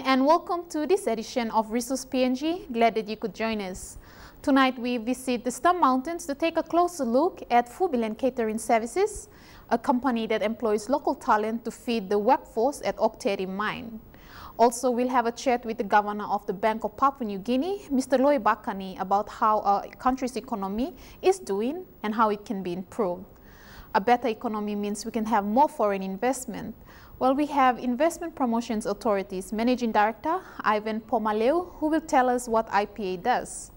and welcome to this edition of Resource PNG. Glad that you could join us. Tonight we visit the Stump Mountains to take a closer look at Fubiland Catering Services, a company that employs local talent to feed the workforce at Okteri Mine. Also, we'll have a chat with the governor of the Bank of Papua New Guinea, Mr. Loy Bakani, about how our country's economy is doing and how it can be improved. A better economy means we can have more foreign investment. Well, we have Investment Promotions Authority's Managing Director, Ivan Pomaleu, who will tell us what IPA does.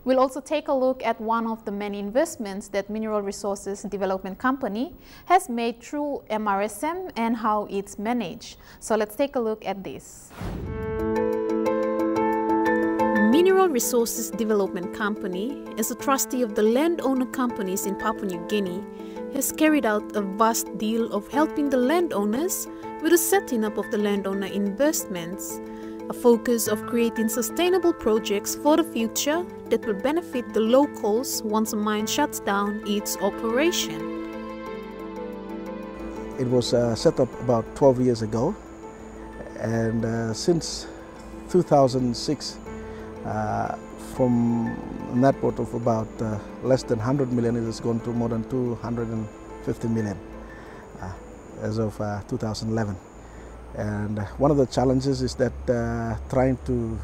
We'll also take a look at one of the many investments that Mineral Resources Development Company has made through MRSM and how it's managed. So let's take a look at this. Mineral Resources Development Company, as a trustee of the landowner companies in Papua New Guinea, has carried out a vast deal of helping the landowners with the setting up of the landowner investments, a focus of creating sustainable projects for the future that will benefit the locals once a mine shuts down its operation. It was set up about 12 years ago, and since 2006, from a net worth of about less than 100 million, it has gone to more than 250 million as of 2011. And one of the challenges is that trying to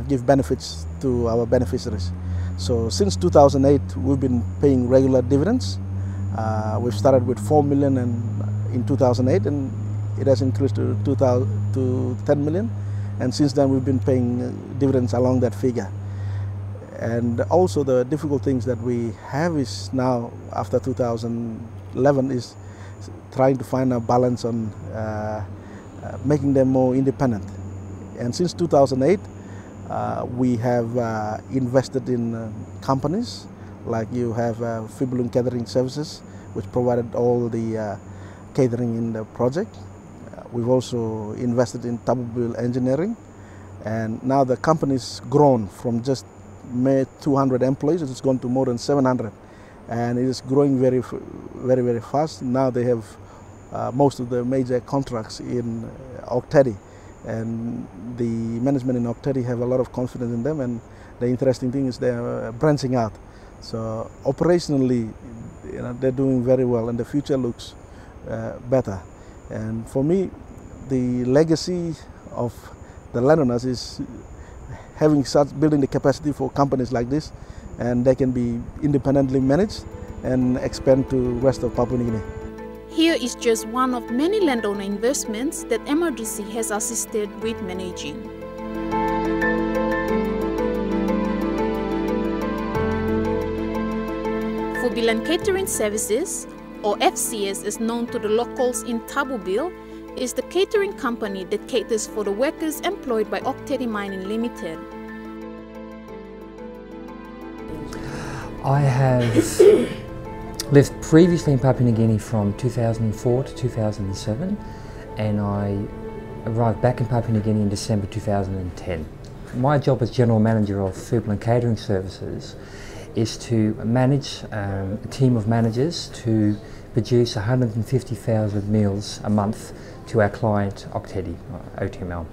give benefits to our beneficiaries. So since 2008, we've been paying regular dividends. We've started with 4 million in 2008, and it has increased to 10 million. And since then, we've been paying dividends along that figure. And also the difficult things that we have is now, after 2011, is trying to find a balance on making them more independent. And since 2008, we have invested in companies, like you have Fubiland Catering Services, which provided all the catering in the project. We've also invested in Tabubil Engineering, and now the company's grown from just 200 employees. It's gone to more than 700, and it is growing very, very fast. Now they have most of the major contracts in Okteri, and the management in Okteri have a lot of confidence in them, and the interesting thing is they are branching out. So operationally, they're doing very well, and the future looks better. And for me, the legacy of the landowners is building the capacity for companies like this, and they can be independently managed and expand to the rest of Papua New Guinea. Here is just one of many landowner investments that MRDC has assisted with managing. Fubiland Catering Services, or FCS is known to the locals in Tabubil, is the catering company that caters for the workers employed by Okteri Mining Limited. I have lived previously in Papua New Guinea from 2004 to 2007, and I arrived back in Papua New Guinea in December 2010. My job as General Manager of Fubiland Catering Services is to manage a team of managers to produce 150,000 meals a month to our client Okteri, OTML.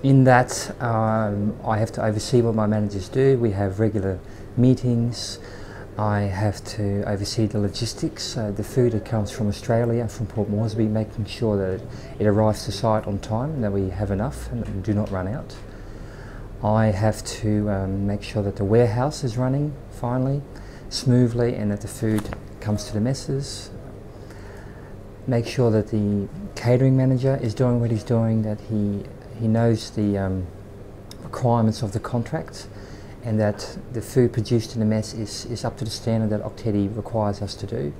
In that, I have to oversee what my managers do. We have regular meetings. I have to oversee the logistics, the food that comes from Australia, from Port Moresby, making sure that it arrives to site on time and that we have enough and do not run out. I have to make sure that the warehouse is running finally, smoothly, and that the food comes to the messes. Make sure that the catering manager is doing what he's doing, that he knows the requirements of the contract, and that the food produced in the mess is up to the standard that Okteri requires us to do.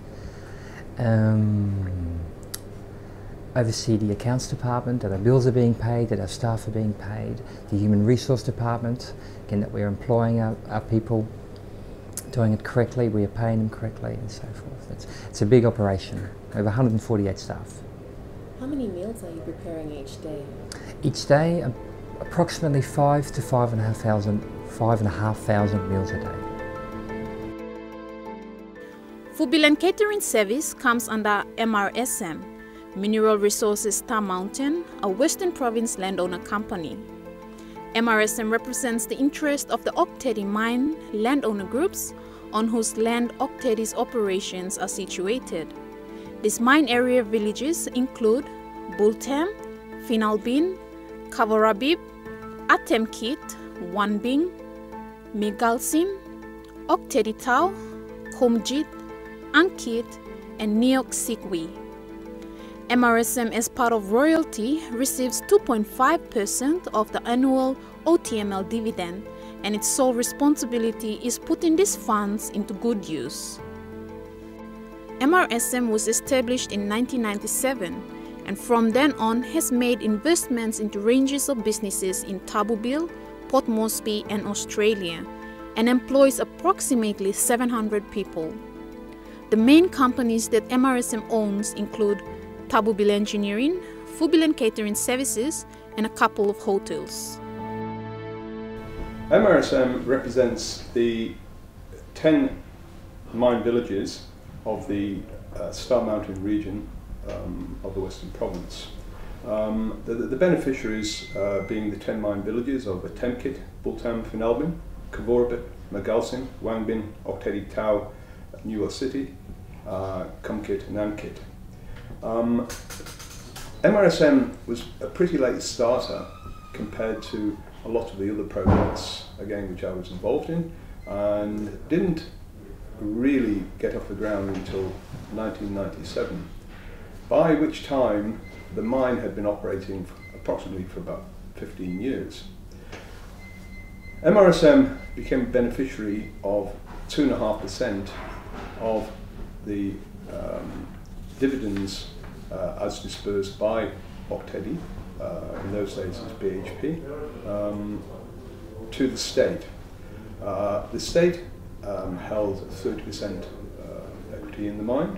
Oversee the accounts department, that our bills are being paid, that our staff are being paid, the human resource department, again that we're employing our people, doing it correctly, we are paying them correctly, and so forth. It's a big operation. We have 148 staff. How many meals are you preparing each day? Each day, approximately 5 to 5,500 meals a day. Fubiland Catering Service comes under MRSM, Mineral Resources Star Mountain, a Western Province landowner company. MRSM represents the interest of the Ok mine landowner groups on whose land Ok operations are situated. These mine area villages include Bultam, Finalbin, Kavorabib, Atemkit, Wanbing, Migalsim, Ok Tau, Kumjit, Ankit, and Neok Sikwi. MRSM, as part of royalty, receives 2.5% of the annual OTML dividend, and its sole responsibility is putting these funds into good use. MRSM was established in 1997, and from then on has made investments into ranges of businesses in Tabubil, Port Moresby, and Australia, and employs approximately 700 people. The main companies that MRSM owns include Tabubil Engineering, Fubilen Catering Services, and a couple of hotels. MRSM represents the 10 mine villages of the Star Mountain region of the Western Province. The beneficiaries being the 10 mine villages of Atemkit, Bultam, Finalbin, Kavorabit, Magalsim, Wangbin, Ok Tau, Newer City, Kumkit and Ankit. MRSM was a pretty late starter compared to a lot of the other projects, again, which I was involved in, and didn't really get off the ground until 1997, by which time the mine had been operating approximately for about 15 years. MRSM became a beneficiary of 2.5% of the dividends as dispersed by Octedi, in those days as BHP, to the state. The state held 30% equity in the mine,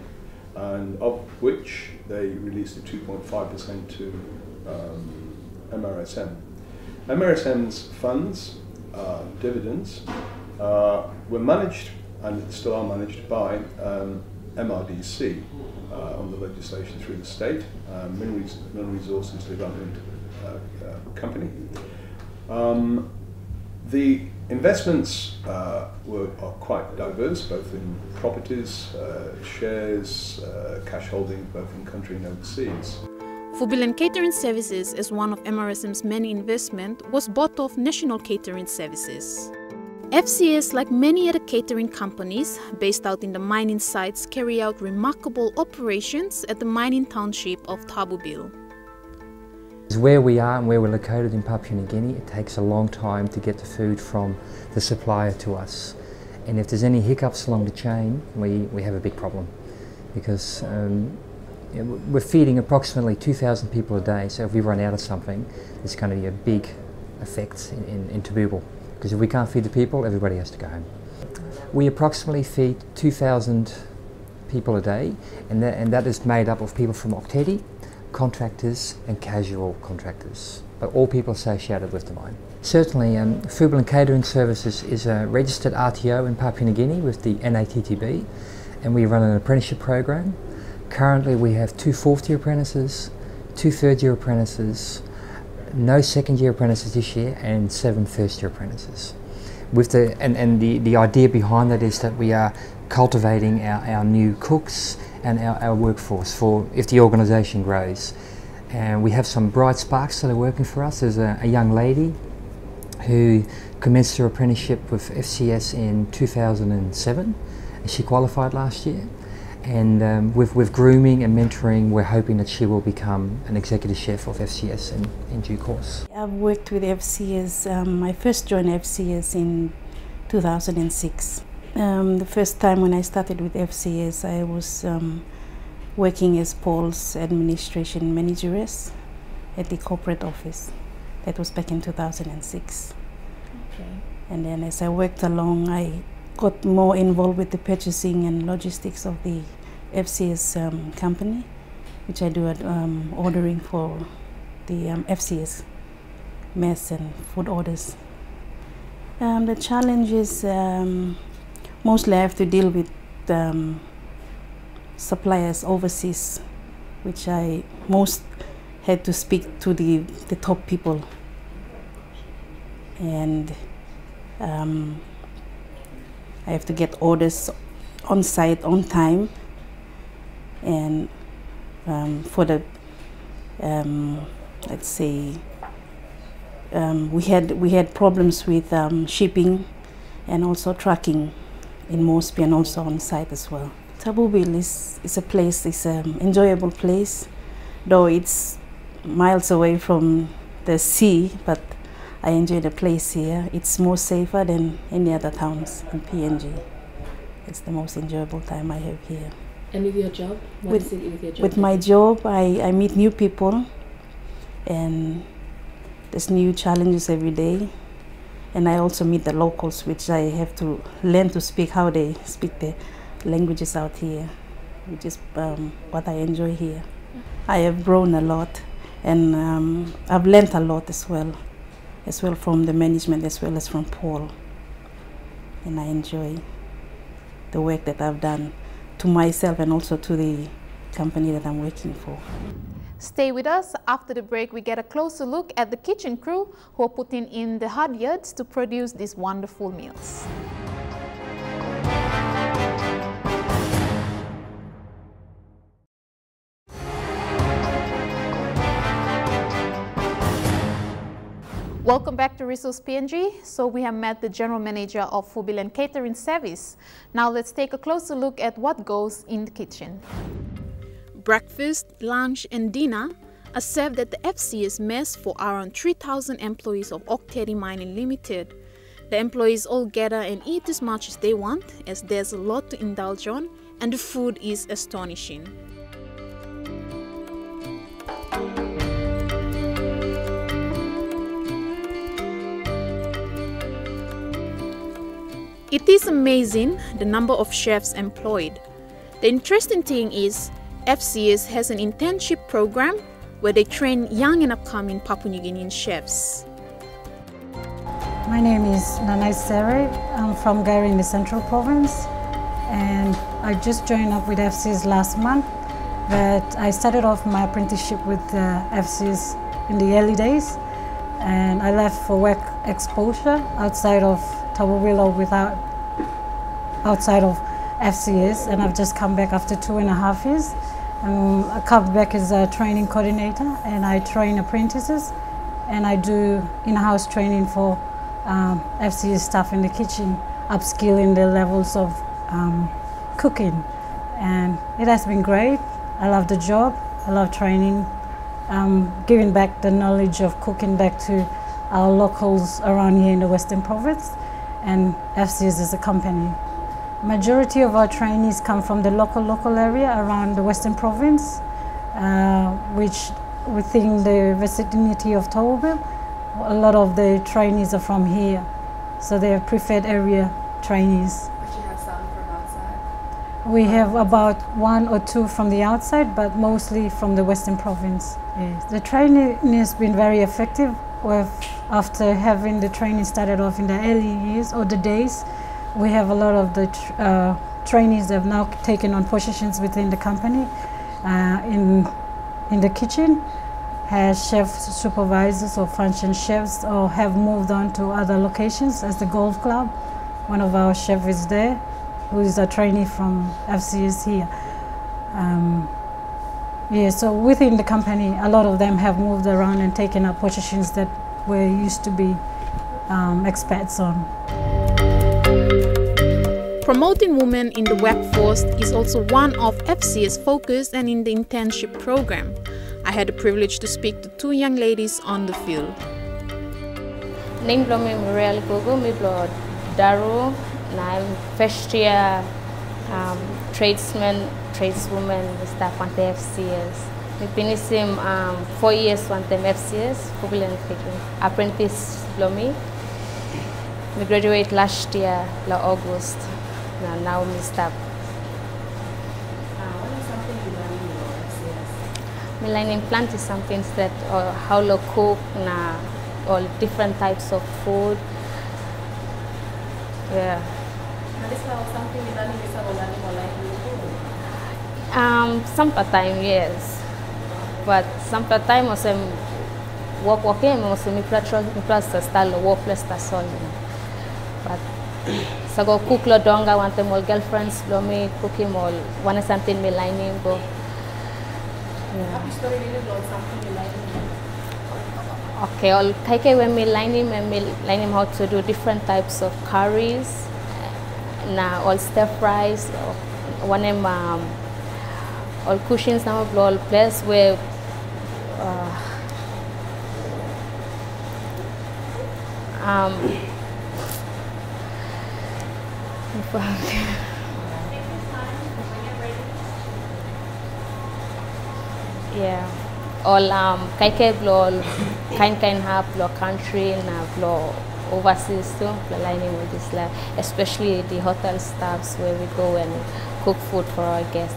and of which they released a 2.5% to MRSM. MRSM's funds, dividends, were managed and still are managed by MRDC on the legislation through the state, Mineral Resources Development Company. The investments are quite diverse, both in properties, shares, cash holdings, both in country and overseas. Fubilen Catering Services, as one of MRSM's many investments, was bought off National Catering Services. FCS, like many other catering companies based out in the mining sites, carry out remarkable operations at the mining township of Tabubil. Where we are and where we're located in Papua New Guinea, it takes a long time to get the food from the supplier to us. And if there's any hiccups along the chain, we have a big problem, because we're feeding approximately 2,000 people a day, so if we run out of something, it's going to be a big effect in Tabubil. Because if we can't feed the people, everybody has to go home. We approximately feed 2,000 people a day, and that is made up of people from Octedi, contractors and casual contractors, but all people associated with the mine. Certainly, Fubilen Catering Services is a registered RTO in Papua New Guinea with the NATTB, and we run an apprenticeship program. Currently we have 2 fourth-year apprentices, 2 third-year apprentices, no second-year apprentices this year, and 7 first-year apprentices. With the idea behind that is that we are cultivating our new cooks and our workforce for if the organisation grows. And we have some bright sparks that are working for us. There's a young lady who commenced her apprenticeship with FCS in 2007, and she qualified last year. And with grooming and mentoring, we're hoping that she will become an executive chef of FCS in due course. I've worked with FCS. I first joined FCS in 2006. The first time when I started with FCS, I was working as Paul's administration manageress at the corporate office. That was back in 2006. Okay. And then as I worked along, I got more involved with the purchasing and logistics of the FCS company, which I do at ordering for the FCS mess and food orders. The challenge is mostly I have to deal with suppliers overseas which I most had to speak to the top people, and I have to get orders on site on time, and for the let's say we had problems with shipping and also trucking in Mosby and also on site as well. Tabubil is a place, it's an enjoyable place, though it's miles away from the sea, but I enjoy the place here. It's more safer than any other towns in PNG. It's the most enjoyable time I have here. And with your job? What is it with your job? With my job, I meet new people, and there's new challenges every day. And I also meet the locals, which I have to learn to speak how they speak the languages out here, which is what I enjoy here. I have grown a lot, and I've learned a lot as well from the management as well as from Paul. And I enjoy the work that I've done to myself and also to the company that I'm working for. Stay with us. After the break, we get a closer look at the kitchen crew who are putting in the hard yards to produce these wonderful meals. Welcome back to Resource PNG. So we have met the General Manager of Food and Catering Service. Now let's take a closer look at what goes in the kitchen. Breakfast, lunch and dinner are served at the FCS mess for around 3,000 employees of Okteri Mining Limited. The employees all gather and eat as much as they want, as there's a lot to indulge on and the food is astonishing. It is amazing the number of chefs employed. The interesting thing is FCS has an internship program where they train young and upcoming Papua New Guinean chefs. My name is Nanai Sere. I'm from Gary in the Central Province, and I just joined up with FCS last month. But I started off my apprenticeship with FCS in the early days, and I left for work exposure outside of Tabubil or outside of FCS, and I've just come back after 2.5 years. I come back as a training coordinator, and I train apprentices, and I do in-house training for FCS staff in the kitchen, upskilling their levels of cooking, and it has been great. I love the job, I love training, giving back the knowledge of cooking back to our locals around here in the Western Province, and FCS is a company. Majority of our trainees come from the local area around the Western Province, which within the vicinity of Tabubil, a lot of the trainees are from here, so they are preferred area trainees. But you have some from outside? We have about 1 or 2 from the outside, but mostly from the Western Province. Yes. The training has been very effective. After having the training started off in the early years or the days, we have a lot of the trainees that have now taken on positions within the company in the kitchen, as chef supervisors or function chefs, or have moved on to other locations as the golf club. One of our chefs is there, who is a trainee from FCS here. Yeah, so within the company, a lot of them have moved around and taken up positions that we used to be experts on. Promoting women in the workforce is also one of FCS' focus and in the internship program. I had the privilege to speak to 2 young ladies on the field. Name blomi Muriel Gogo, mi blo Daru, na first year tradeswoman, staff on the FCS. We finished 4 years on the FCS, apprentice blomi. We graduate last year, August. Now we stop. What is something you learn in your FCS? We learn plant is something that how to cook all different types of food. Yeah. And this is something you learn in your learning or like food? Some part time, yes. but sometimes also working also me plus style workplace that's all. But so go cook lo donga want them all girlfriends lo me cooking all one something me lining go. Have you started eating something you like? Okay, all take when me lining how to do different types of curries, now all stir fries, one of all cushions now all place where yeah, all kaike blow kind have blow country na blow overseas too, lining with this like especially the hotel staffs where we go and cook food for our guests.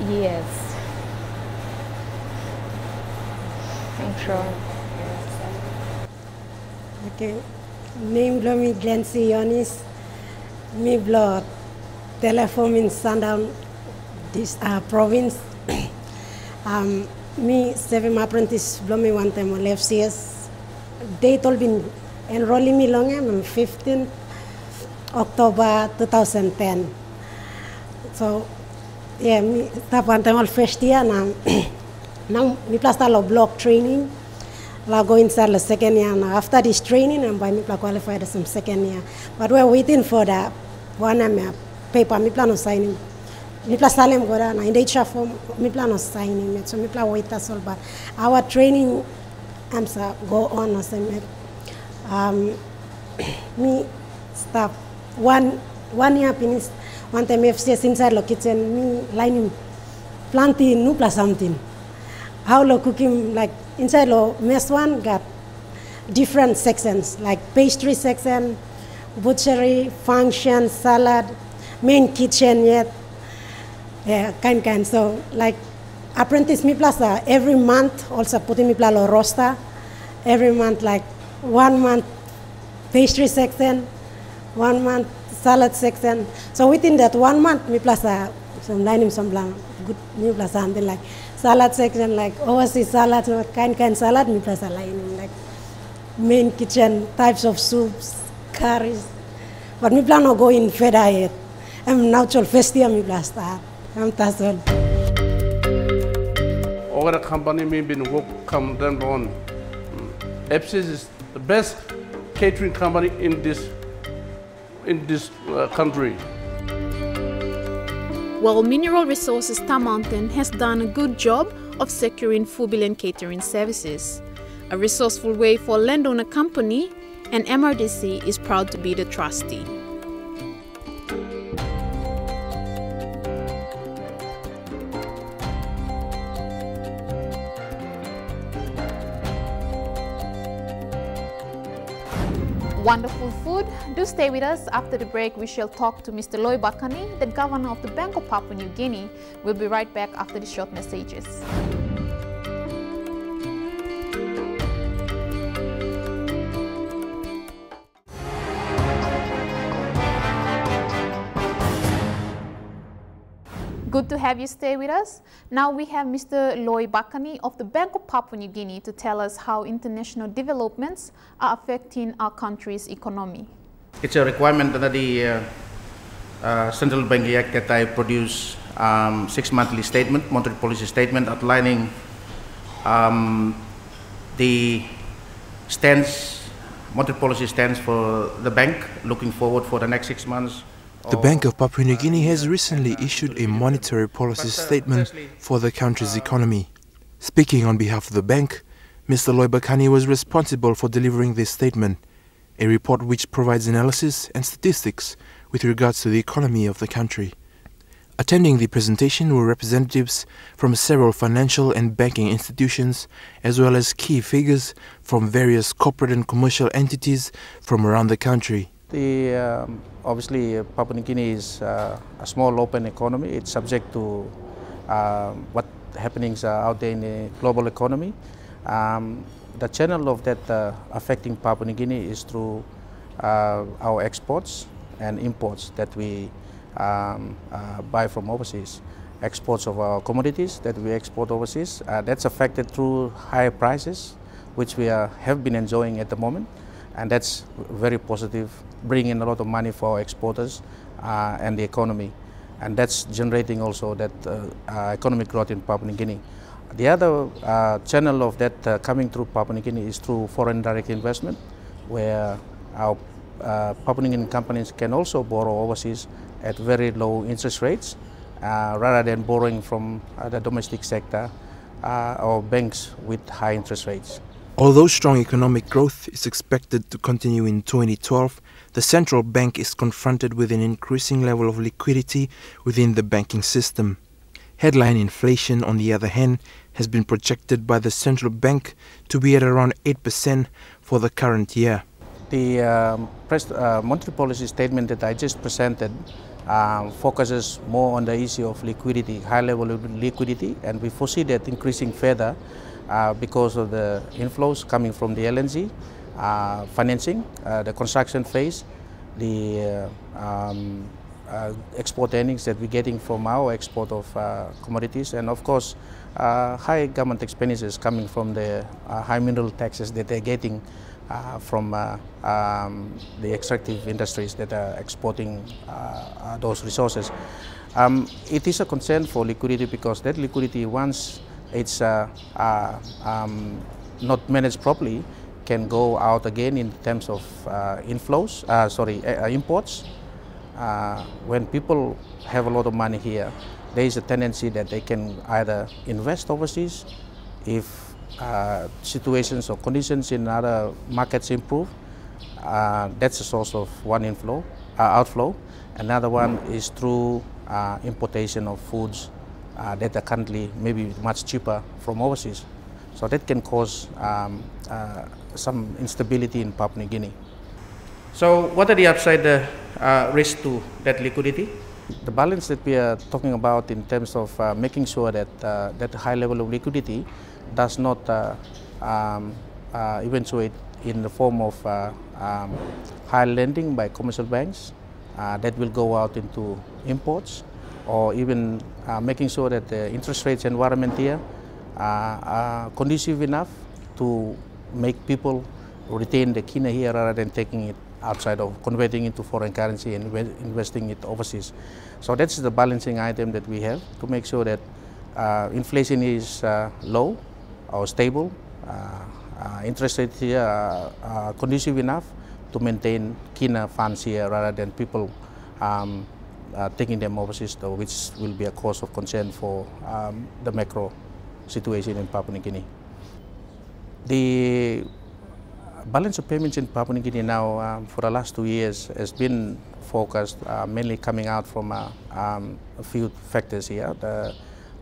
Yes. I'm sure. Okay. Name blow me Glency Yonis. Me blow telephone in Sundown, this province. Me 7 apprentice blow me one time on FCS. They told me enrolling me long on 15 October 2010. So yeah, me start one time all first year now. Now me plus start block training. I go inside the second year now. After this training, I'm by me qualified as some second year. But we're waiting for the one paper. Me plan on signing. Me plus Salem go down. In the HR form, me plan on signing it. So me plan wait as well. But our training, go on as me start one year finish. One time FCS inside the kitchen, me lining, planting, no plus something. How lo cooking like inside lo mess one got different sections like pastry section, butchery, function, salad, main kitchen yet, yeah, kind. So like apprentice me plus every month also putting me plus lo roster, every month like 1 month pastry section, 1 month salad section. So within that 1 month me plus some lining some blank good me plus something like salad section like overseas salad, kind salad, me plus a line like main kitchen types of soups, curries. But me plan to go in further yet. I'm natural first year me plus start. I'm tassel. Over the company me been work come down on. FCS is the best catering company in this country. Well, Mineral Resources Star Mountain has done a good job of securing food and catering services. A resourceful way for a landowner company, and MRDC is proud to be the trustee. Wonderful food. Do stay with us. After the break, we shall talk to Mr. Loy Bakani, the governor of the Bank of Papua New Guinea. We'll be right back after the short messages. Good to have you stay with us. Now we have Mr. Loy Bakani of the Bank of Papua New Guinea to tell us how international developments are affecting our country's economy. It's a requirement under the Central Banking Act that I produce 6 monthly statement, monetary policy statement outlining the monetary policy stance for the bank looking forward for the next 6 months. The Bank of Papua New Guinea has recently issued a monetary policy statement for the country's economy. Speaking on behalf of the bank, Mr. Loy Bakani was responsible for delivering this statement, a report which provides analysis and statistics with regards to the economy of the country. Attending the presentation were representatives from several financial and banking institutions, as well as key figures from various corporate and commercial entities from around the country. Obviously, Papua New Guinea is a small open economy. It's subject to what happenings out there in the global economy. The channel of that affecting Papua New Guinea is through our exports and imports that we buy from overseas. Exports of our commodities that we export overseas, that's affected through higher prices, which we have been enjoying at the moment, and that's very positive, bringing a lot of money for our exporters and the economy, and that's generating also that economic growth in Papua New Guinea. The other channel of that coming through Papua New Guinea is through foreign direct investment, where our Papua New Guinean companies can also borrow overseas at very low interest rates, rather than borrowing from the domestic sector or banks with high interest rates. Although strong economic growth is expected to continue in 2012, the central bank is confronted with an increasing level of liquidity within the banking system. Headline inflation, on the other hand, has been projected by the central bank to be at around 8% for the current year. The monetary policy statement that I just presented focuses more on the issue of liquidity, high level of liquidity, and we foresee that increasing further because of the inflows coming from the LNG financing, the construction phase, the export earnings that we're getting from our export of commodities, and of course high government expenditures coming from the high mineral taxes that they're getting from the extractive industries that are exporting those resources. It is a concern for liquidity, because that liquidity, once it's not managed properly, can go out again in terms of imports. When people have a lot of money here, there is a tendency that they can either invest overseas if situations or conditions in other markets improve. That's a source of one outflow. Another one is through importation of foods that are currently maybe much cheaper from overseas. So that can cause some instability in Papua New Guinea. So what are the upside risks to that liquidity? The balance that we are talking about in terms of making sure that that high level of liquidity does not eventuate in the form of high lending by commercial banks that will go out into imports, or even making sure that the interest rates environment here are conducive enough to make people retain the kina here rather than taking it outside of converting into foreign currency and investing it overseas. So that's the balancing item that we have to make sure that inflation is low or stable, interest rates here are conducive enough to maintain kina funds here rather than people taking them overseas, though, which will be a cause of concern for the macro situation in Papua New Guinea. The balance of payments in Papua New Guinea now for the last 2 years has been focused mainly coming out from a few factors here. The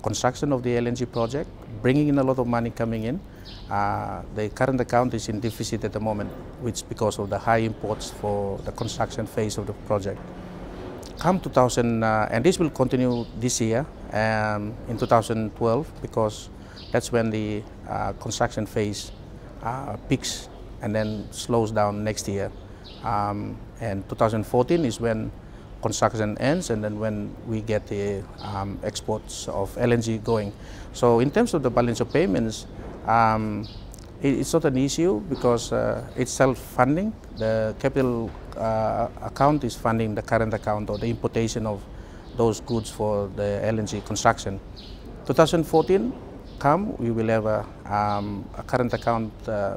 construction of the LNG project, bringing in a lot of money coming in. The current account is in deficit at the moment, which because of the high imports for the construction phase of the project. Come 2000, and this will continue this year in 2012, because that's when the construction phase peaks and then slows down next year. And 2014 is when construction ends, and then when we get the exports of LNG going. So in terms of the balance of payments, it's not an issue because it's self-funding. The capital account is funding the current account or the importation of those goods for the LNG construction. 2014 we will have a current account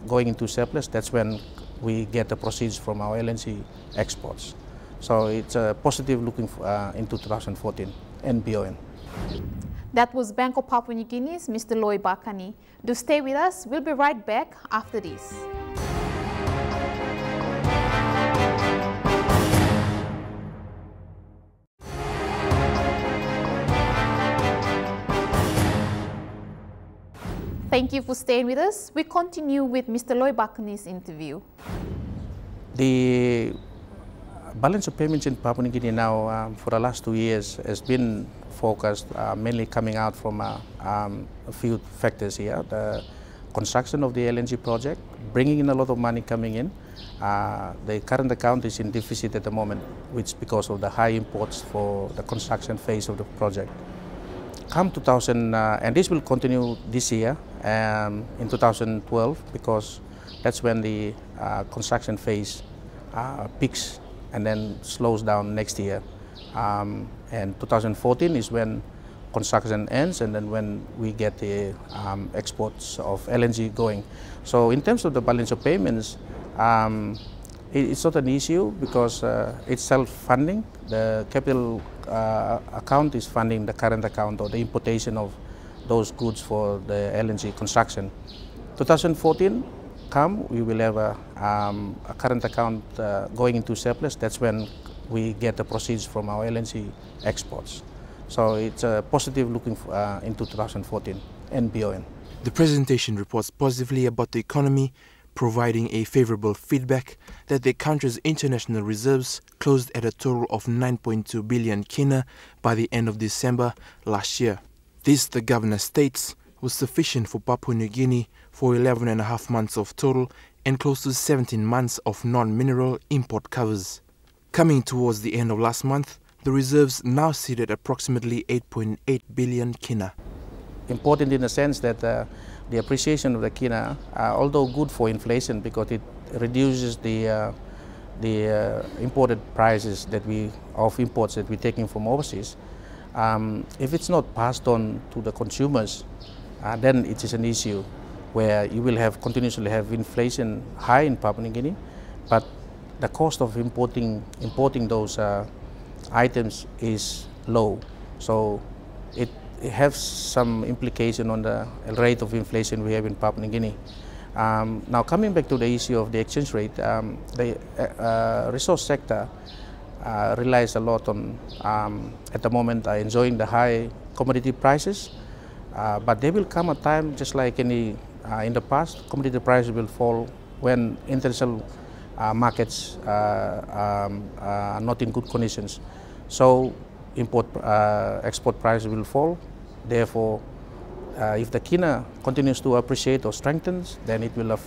going into surplus. That's when we get the proceeds from our LNG exports. So it's positive looking into 2014 and beyond. That was Bank of Papua New Guinea's Mr. Loy Bakani. Do stay with us. We'll be right back after this. Thank you for staying with us. We continue with Mr. Loy Bakani's interview. The balance of payments in Papua New Guinea now for the last 2 years has been focused mainly coming out from a few factors here. The construction of the LNG project, bringing in a lot of money coming in. The current account is in deficit at the moment, which because of the high imports for the construction phase of the project. Come 2000, and this will continue this year in 2012, because that's when the construction phase peaks and then slows down next year. And 2014 is when construction ends, and then when we get the exports of LNG going. So in terms of the balance of payments, it's not an issue because it's self-funding. The capital account is funding the current account or the importation of those goods for the LNG construction. 2014 we will have a current account going into surplus. That's when we get the proceeds from our LNG exports. So it's positive looking into 2014 and beyond. The presentation reports positively about the economy, providing a favorable feedback that the country's international reserves closed at a total of 9.2 billion kina by the end of December last year. This, the governor states, was sufficient for Papua New Guinea for 11.5 months of total and close to 17 months of non-mineral import covers. Coming towards the end of last month, the reserves now sit at approximately 8.8 billion kina. Important in the sense that the appreciation of the kina, although good for inflation because it reduces the imported prices of imports that we're taking from overseas, if it's not passed on to the consumers, then it is an issue where you will continuously have inflation high in Papua New Guinea, but the cost of importing those items is low. So it has some implication on the rate of inflation we have in Papua New Guinea. Now coming back to the issue of the exchange rate, the resource sector relies a lot on, at the moment, enjoying the high commodity prices, but there will come a time, just like in the past, commodity prices will fall when international markets are not in good conditions. So export prices will fall. Therefore, if the kina continues to appreciate or strengthens, then it will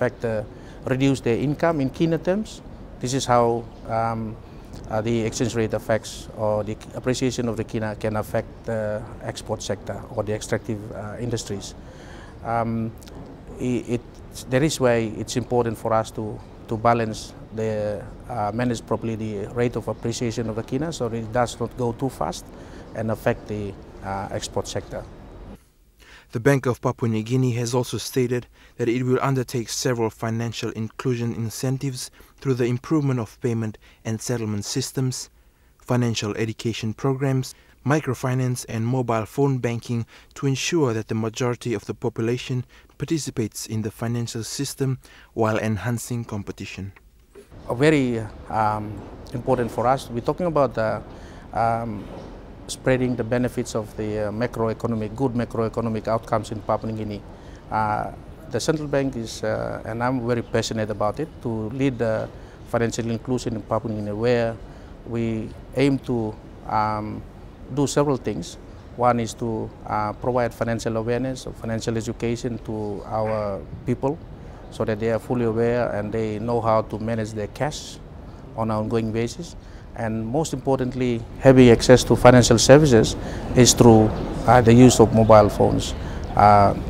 reduce their income in kina terms. This is how the exchange rate affects, or the appreciation of the kina can affect the export sector or the extractive industries. That is why it's important for us to balance manage properly the rate of appreciation of the kina so that it does not go too fast and affect the export sector. The Bank of Papua New Guinea has also stated that it will undertake several financial inclusion incentives through the improvement of payment and settlement systems, financial education programs, microfinance and mobile phone banking to ensure that the majority of the population participates in the financial system while enhancing competition. Very important for us. We're talking about spreading the benefits of the good macroeconomic outcomes in Papua New Guinea. The central bank is, and I'm very passionate about it, to lead the financial inclusion in Papua New Guinea, where we aim to do several things. One is to provide financial awareness or financial education to our people so that they are fully aware and they know how to manage their cash on an ongoing basis. And most importantly, having access to financial services is through the use of mobile phones.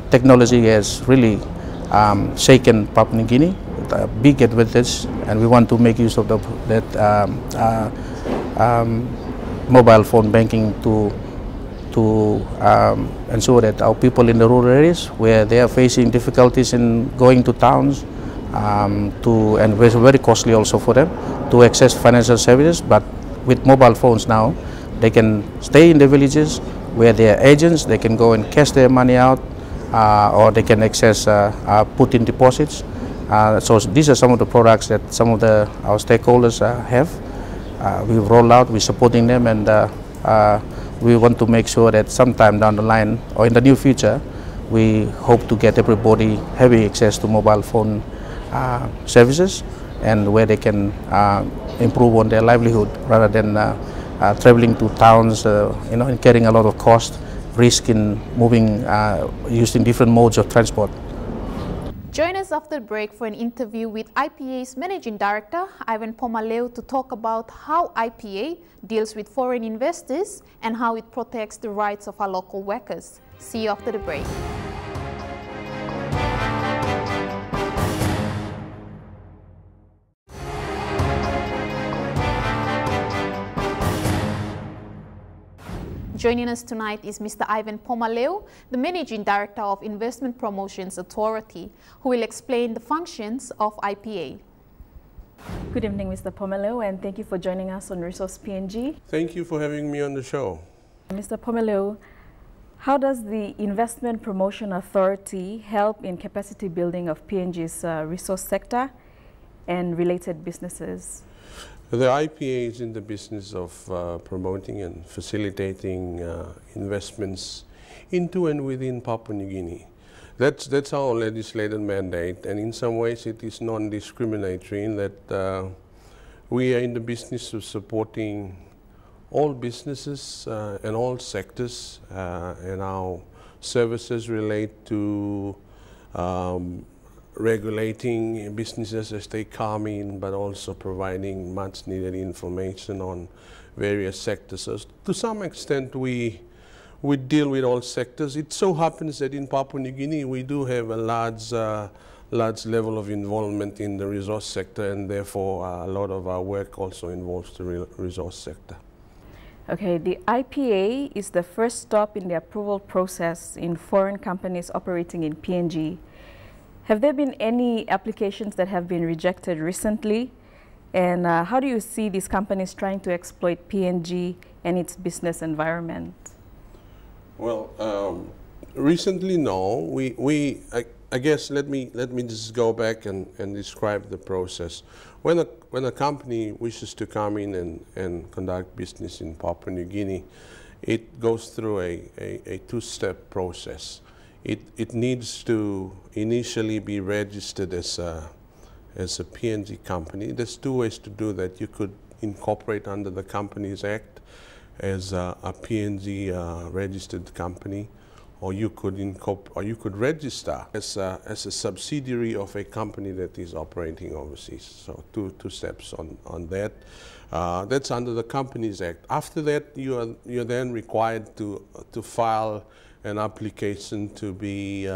Technology has really shaken Papua New Guinea with a big advantage, and we want to make use of that mobile phone banking to ensure that our people in the rural areas where they are facing difficulties in going to towns, and very costly also for them to access financial services, but with mobile phones now they can stay in the villages where they are agents, they can go and cash their money out, or they can access put in deposits. So these are some of the products that some of our stakeholders have. We've rolled out, we're supporting them, and we want to make sure that sometime down the line or in the near future we hope to get everybody having access to mobile phone services, and where they can improve on their livelihood rather than traveling to towns, and carrying a lot of cost, risk in moving, using different modes of transport. Join us after the break for an interview with IPA's Managing Director, Ivan Pomaleu, to talk about how IPA deals with foreign investors and how it protects the rights of our local workers. See you after the break. Joining us tonight is Mr. Ivan Pomaleu, the Managing Director of Investment Promotions Authority, who will explain the functions of IPA. Good evening, Mr. Pomaleu, and thank you for joining us on Resource PNG. Thank you for having me on the show. Mr. Pomaleu, how does the Investment Promotion Authority help in capacity building of PNG's resource sector and related businesses? The IPA is in the business of promoting and facilitating investments into and within Papua New Guinea. That's our legislated mandate, and in some ways it is non-discriminatory in that we are in the business of supporting all businesses and all sectors, and our services relate to regulating businesses as they come in, but also providing much needed information on various sectors. So to some extent we deal with all sectors. It so happens that in Papua New Guinea we do have a large level of involvement in the resource sector, and therefore a lot of our work also involves the resource sector. Okay, the IPA is the first stop in the approval process in foreign companies operating in PNG. Have there been any applications that have been rejected recently? And how do you see these companies trying to exploit PNG and its business environment? Well, recently, no. I guess let me just go back and describe the process. When a company wishes to come in and conduct business in Papua New Guinea, it goes through a two-step process. It needs to initially be registered as a PNG company. There's two ways to do that. You could incorporate under the Companies Act as a PNG registered company, or you could register as a subsidiary of a company that is operating overseas. So two steps on that. That's under the Companies Act. After that, you're then required to file an application to be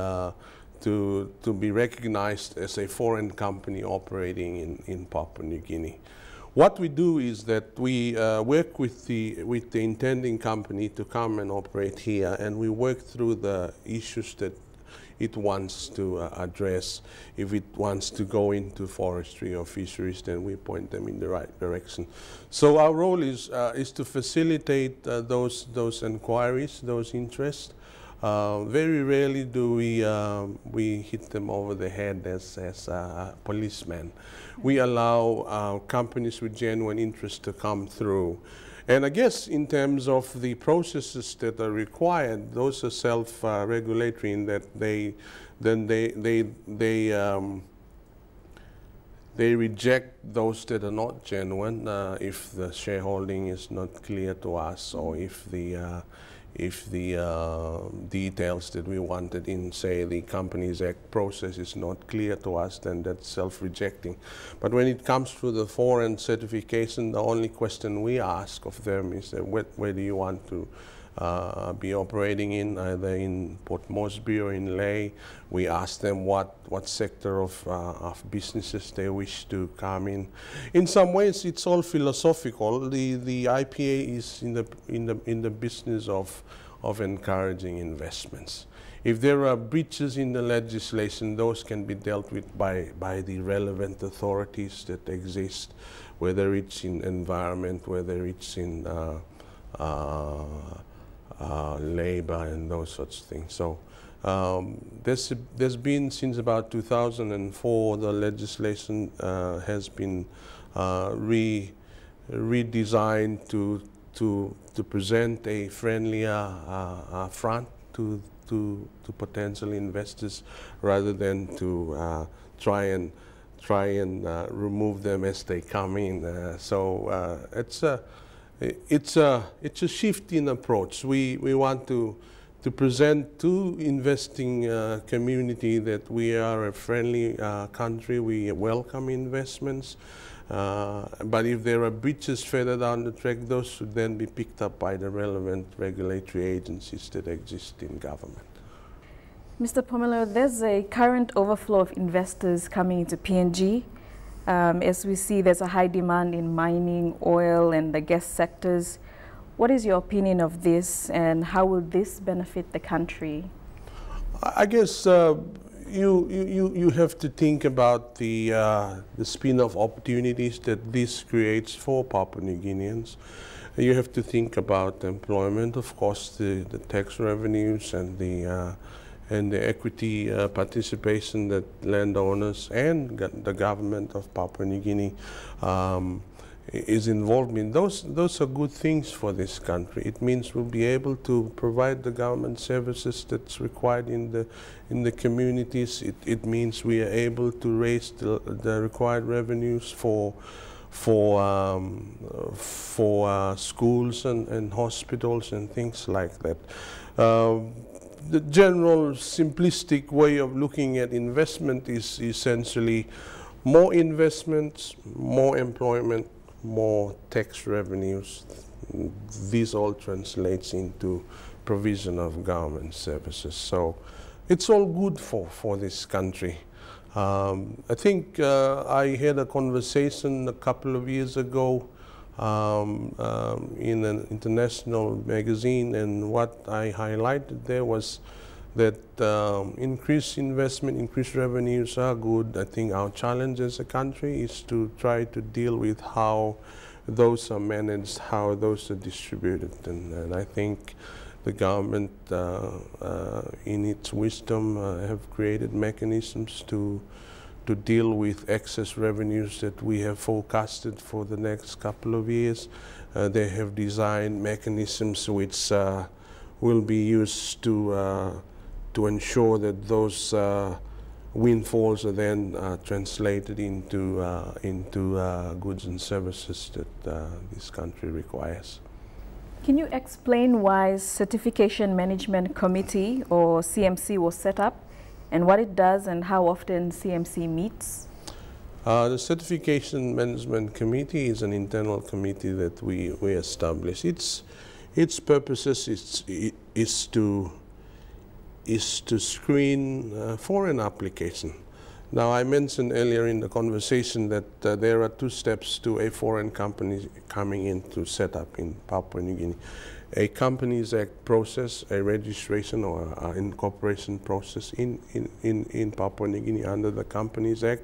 recognized as a foreign company operating in Papua New Guinea. What we do is that we work with the intending company to come and operate here, and we work through the issues that it wants to address. If it wants to go into forestry or fisheries, then we point them in the right direction. So our role is to facilitate those inquiries, those interests. Very rarely do we hit them over the head as a policeman. We allow companies with genuine interest to come through. And I guess in terms of the processes that are required, those are self-regulatory in that they reject those that are not genuine if the shareholding is not clear to us, or if the details that we wanted in, say, the Companies Act process is not clear to us, then that's self-rejecting. But when it comes to the foreign certification, the only question we ask of them is that where do you want to be operating in, either in Port Moresby or in Lae. We ask them what sector of businesses they wish to come in. In some ways, it's all philosophical. The IPA is in the business of encouraging investments. If there are breaches in the legislation, those can be dealt with by the relevant authorities that exist, whether it's in environment, whether it's in labor and those sorts of things. So there's been, since about 2004, the legislation has been redesigned to present a friendlier front to potential investors, rather than to try and remove them as they come in. So it's a shift in approach. We want to to present to investing community that we are a friendly country, we welcome investments. But if there are breaches further down the track, those should then be picked up by the relevant regulatory agencies that exist in government. Mr. Pomelo, there's a current overflow of investors coming into PNG. As we see, there's a high demand in mining, oil, and the gas sectors. What is your opinion of this, and how will this benefit the country? I guess you have to think about the spin-off opportunities that this creates for Papua New Guineans. You have to think about employment, of course, the tax revenues and the equity participation that landowners and the government of Papua New Guinea is involved in. Those are good things for this country. It means we'll be able to provide the government services that's required in the communities. It means we are able to raise the required revenues for schools and hospitals and things like that. The general simplistic way of looking at investment is essentially more investments, more employment, more tax revenues. This all translates into provision of government services. So it's all good for this country. I think I had a conversation a couple of years ago in an international magazine, and what I highlighted there was that increased investment, increased revenues are good. I think our challenge as a country is to try to deal with how those are managed, how those are distributed. And I think the government, in its wisdom, have created mechanisms to deal with excess revenues that we have forecasted for the next couple of years. They have designed mechanisms which will be used to ensure that those windfalls are then translated into goods and services that this country requires. Can you explain why Certification Management Committee, or CMC, was set up, and what it does and how often CMC meets? The Certification Management Committee is an internal committee that we established. Its purposes is to screen foreign application. Now, I mentioned earlier in the conversation that there are two steps to a foreign company coming in to set up in Papua New Guinea. A Companies Act process, a registration or incorporation process in Papua New Guinea under the Companies Act.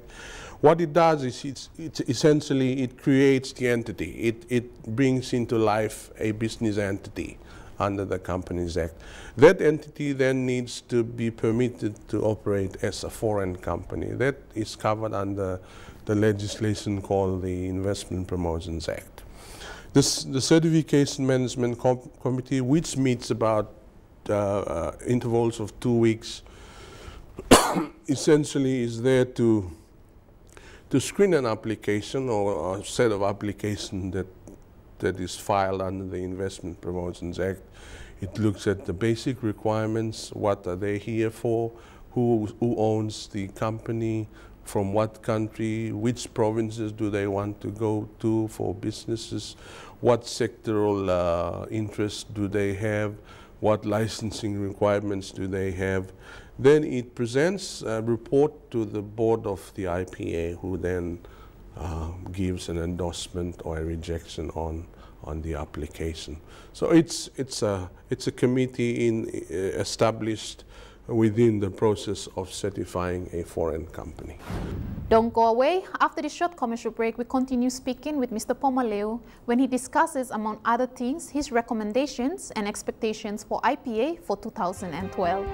What it does is it's essentially it creates the entity. It brings into life a business entity under the Companies Act. That entity then needs to be permitted to operate as a foreign company. That is covered under the legislation called the Investment Promotions Act. The Certification Management Committee, which meets about intervals of 2 weeks, essentially is there to screen an application or a set of applications that is filed under the Investment Promotions Act. It looks at the basic requirements, what are they here for, who owns the company, from what country, which provinces do they want to go to for businesses, what sectoral interests do they have, what licensing requirements do they have. Then it presents a report to the board of the IPA, who then gives an endorsement or a rejection on the application. So it's a committee established within the process of certifying a foreign company. Don't go away. After this short commercial break, we continue speaking with Mr. Pomelo when he discusses, among other things, his recommendations and expectations for IPA for 2012.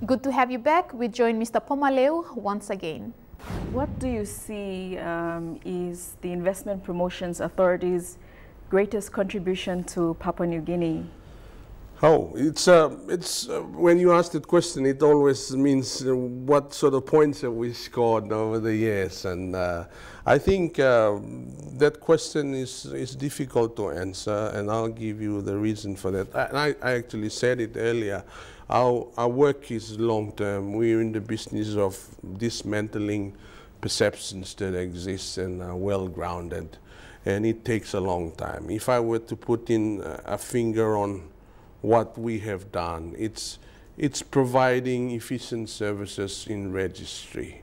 Good to have you back. We join Mr. Pomelo once again. What do you see is the Investment Promotions Authority's greatest contribution to Papua New Guinea? Oh, it's when you ask that question, it always means what sort of points have we scored over the years, and I think that question is difficult to answer, and I'll give you the reason for that. I actually said it earlier. Our work is long term. We're in the business of dismantling perceptions that exist and are well grounded, and it takes a long time. If I were to put in a finger on what we have done, it's providing efficient services in registry.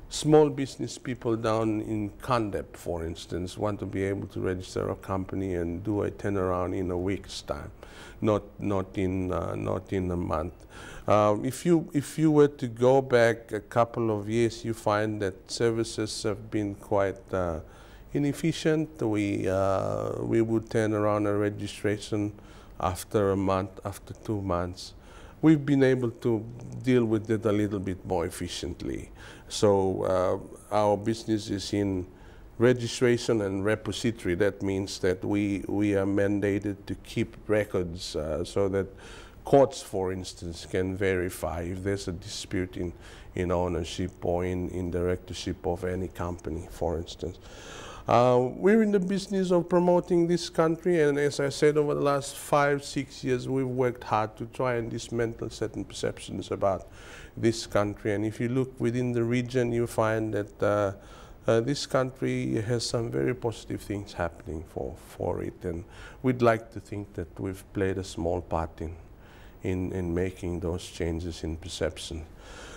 Small business people down in Kandep, for instance, want to be able to register a company and do a turnaround in a week's time, not in a month. If you were to go back a couple of years, you find that services have been quite inefficient. We would turn around a registration after a month, after 2 months. We've been able to deal with it a little bit more efficiently. So our business is in registration and repository. That means that we are mandated to keep records so that courts, for instance, can verify if there's a dispute in ownership or in directorship of any company, for instance. We're in the business of promoting this country, and as I said, over the last 5-6 years, we've worked hard to try and dismantle certain perceptions about this country. And if you look within the region, you find that this country has some very positive things happening for it, and we'd like to think that we've played a small part in making those changes in perception.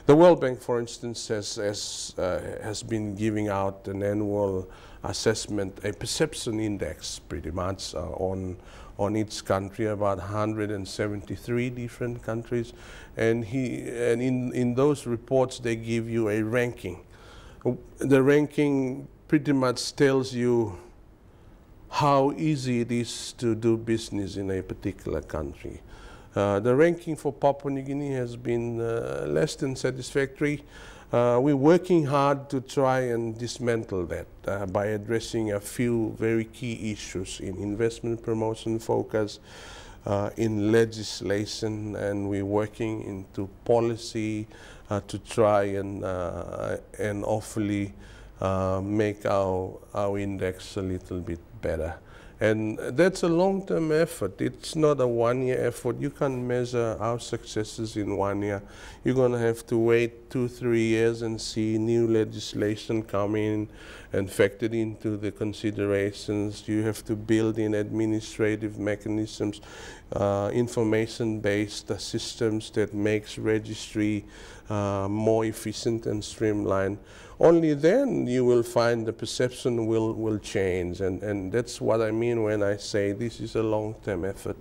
The World Bank, for instance, has been giving out an annual assessment, a perception index, pretty much, on each country, about 173 different countries, and in those reports they give you a ranking. The ranking pretty much tells you how easy it is to do business in a particular country. The ranking for Papua New Guinea has been less than satisfactory. We're working hard to try and dismantle that by addressing a few very key issues in investment promotion focus, in legislation, and we're working into policy to try and hopefully make our index a little bit better. And that's a long-term effort. It's not a one-year effort. You can't measure our successes in 1 year. You're going to have to wait 2-3 years and see new legislation come in and factored into the considerations. You have to build in administrative mechanisms, information-based systems that makes registry more efficient and streamlined. Only then you will find the perception will change, and that's what I mean when I say this is a long-term effort.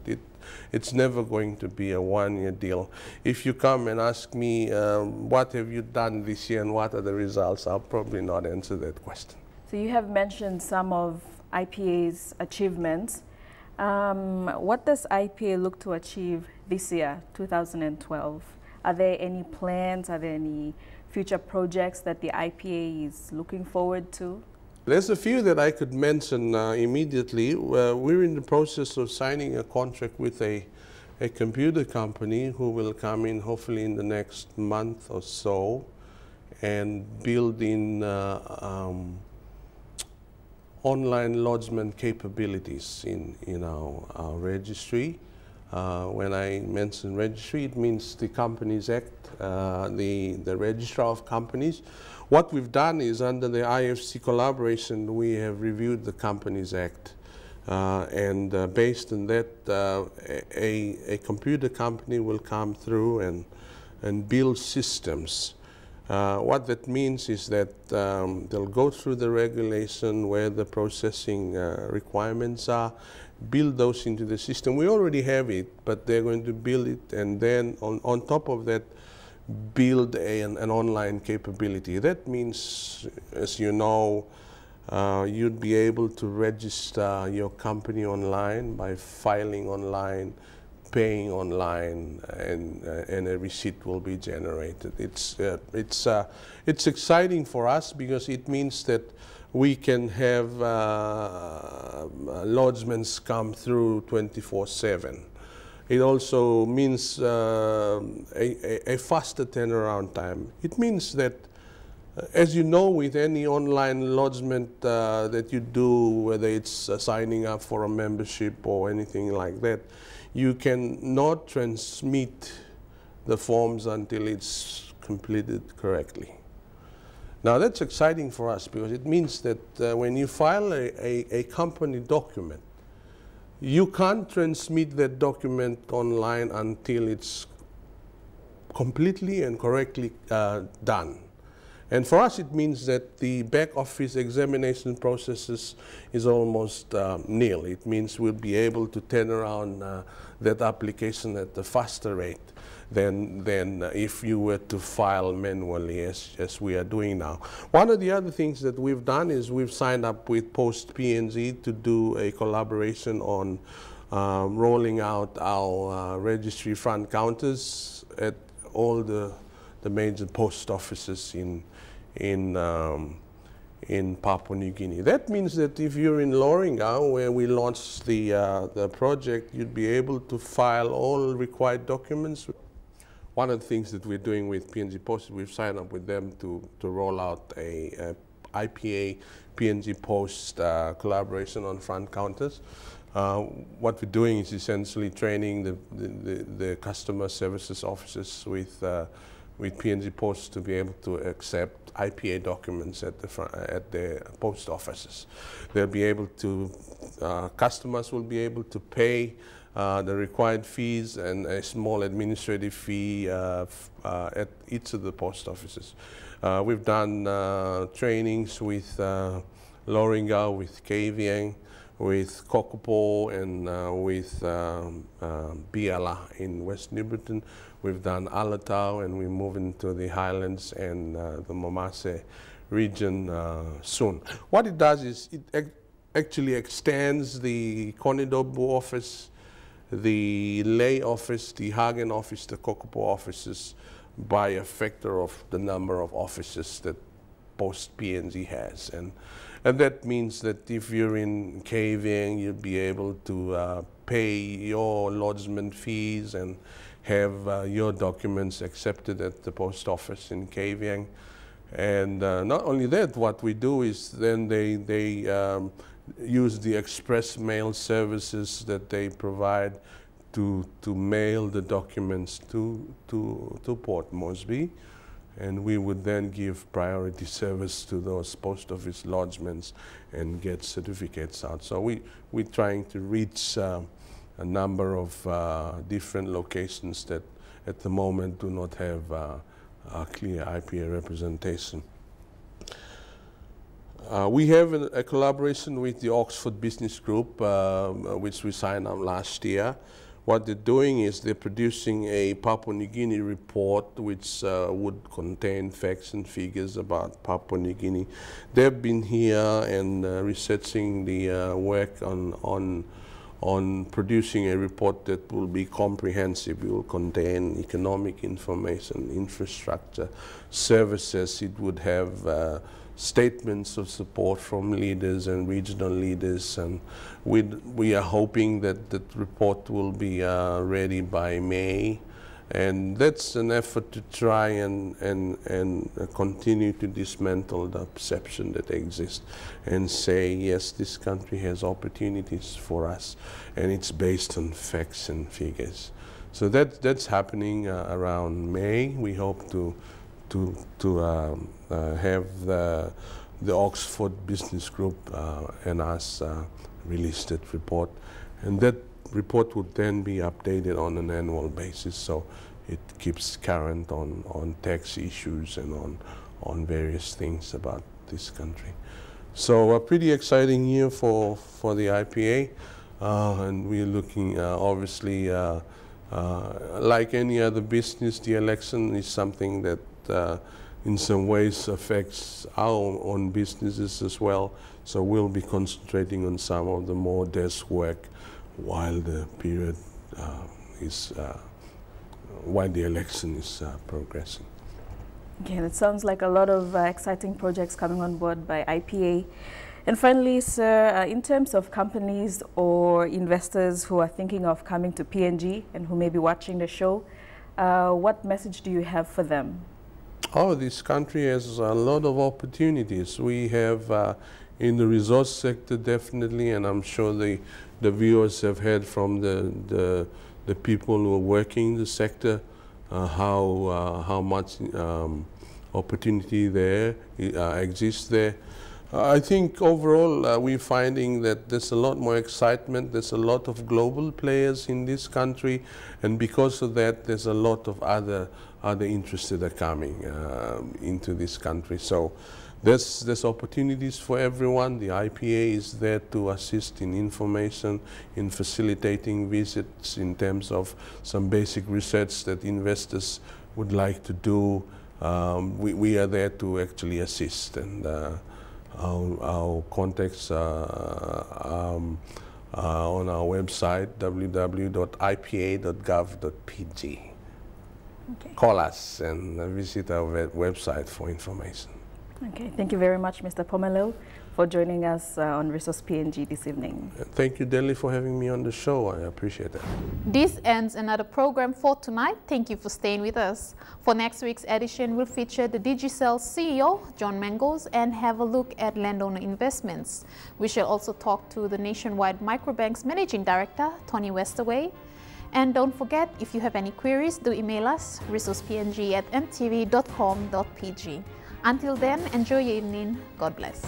It's never going to be a one-year deal. If you come and ask me what have you done this year and what are the results, I'll probably not answer that question. So you have mentioned some of IPA's achievements. What does IPA look to achieve this year, 2012? Are there any plans? Are there any future projects that the IPA is looking forward to? There's a few that I could mention immediately. We're in the process of signing a contract with a computer company who will come in hopefully in the next month or so and build in online lodgement capabilities in our registry. When I mention registry, it means the Companies Act, the Registrar of Companies. What we've done is under the IFC collaboration, we have reviewed the Companies Act. And based on that, a computer company will come through and build systems. What that means is that they'll go through the regulation where the processing requirements are, build those into the system. We already have it, but they're going to build it, and then on top of that, build an online capability. That means, as you know, you'd be able to register your company online by filing online, paying online, and a receipt will be generated. It's exciting for us because it means that we can have lodgements come through 24/7. It also means a faster turnaround time. It means that, as you know, with any online lodgement that you do, whether it's signing up for a membership or anything like that, you cannot transmit the forms until it's completed correctly. Now that's exciting for us because it means that when you file a company document, you can't transmit that document online until it's completely and correctly done. And for us it means that the back office examination processes is almost nil. It means we'll be able to turn around that application at a faster rate than if you were to file manually as we are doing now. One of the other things that we've done is we've signed up with Post PNG to do a collaboration on rolling out our registry front counters at all the major post offices in Papua New Guinea. That means that if you're in Loringau, where we launched the project, you'd be able to file all required documents. One of the things that we're doing with PNG Post is we've signed up with them to roll out a IPA PNG Post collaboration on front counters. What we're doing is essentially training the customer services officers with PNG Post to be able to accept IPA documents at the post offices. They'll be able to, customers will be able to pay the required fees and a small administrative fee at each of the post offices. We've done trainings with Loringau, with Kavieng, with Kokopo, and with Biala in West New Britain. We've done Alatau, and we move into the Highlands and the Mamase region soon. What it does is it actually extends the Konidobu office, the Ley office, the Hagen office, the Kokopo offices by a factor of the number of offices that Post PNG has. And that means that if you're in Kavieng, you'll be able to pay your lodgement fees and have your documents accepted at the post office in Kavieng. And not only that, what we do is then they use the express mail services that they provide to mail the documents to Port Moresby. And we would then give priority service to those post office lodgements and get certificates out. So we're trying to reach a number of different locations that at the moment do not have a clear IPA representation. We have a collaboration with the Oxford Business Group, which we signed up last year. What they're doing is they're producing a Papua New Guinea report which would contain facts and figures about Papua New Guinea. They've been here and researching the work on producing a report that will be comprehensive. It will contain economic information, infrastructure, services. It would have statements of support from leaders and regional leaders, and we are hoping that that report will be ready by May, and that's an effort to try and continue to dismantle the perception that exists and say, yes, this country has opportunities for us, and it's based on facts and figures. So that's happening around May. We hope to have the Oxford Business Group and us release that report, and that report would then be updated on an annual basis, so it keeps current on tax issues and on various things about this country. So a pretty exciting year for the IPA, and we're looking obviously like any other business, the election is something that in some ways affects our own businesses as well. So we'll be concentrating on some of the more desk work while the period while the election is progressing. Okay, that sounds like a lot of exciting projects coming on board by IPA. And finally, sir, in terms of companies or investors who are thinking of coming to PNG and who may be watching the show, what message do you have for them? Oh, this country has a lot of opportunities. We have in the resource sector definitely, and I'm sure the viewers have heard from the people who are working in the sector how much opportunity there exists there. I think overall we're finding that there's a lot more excitement, there's a lot of global players in this country, and because of that there's a lot of other interests that are coming into this country. So there's opportunities for everyone. The IPA is there to assist in information, in facilitating visits, in terms of some basic research that investors would like to do. We are there to actually assist, and our contacts are on our website, www.ipa.gov.pg. Okay. Call us and visit our website for information. Okay, thank you very much, Mr. Pomelo, for joining us on Resource PNG this evening. Thank you, Delhi, for having me on the show. I appreciate it. This ends another program for tonight. Thank you for staying with us. For next week's edition, we'll feature the Digicel CEO, John Mangos, and have a look at landowner investments. We shall also talk to the Nationwide Microbank's Managing Director, Tony Westerway. And don't forget, if you have any queries, do email us, resourcepng@mtv.com.pg. Until then, enjoy your evening. God bless.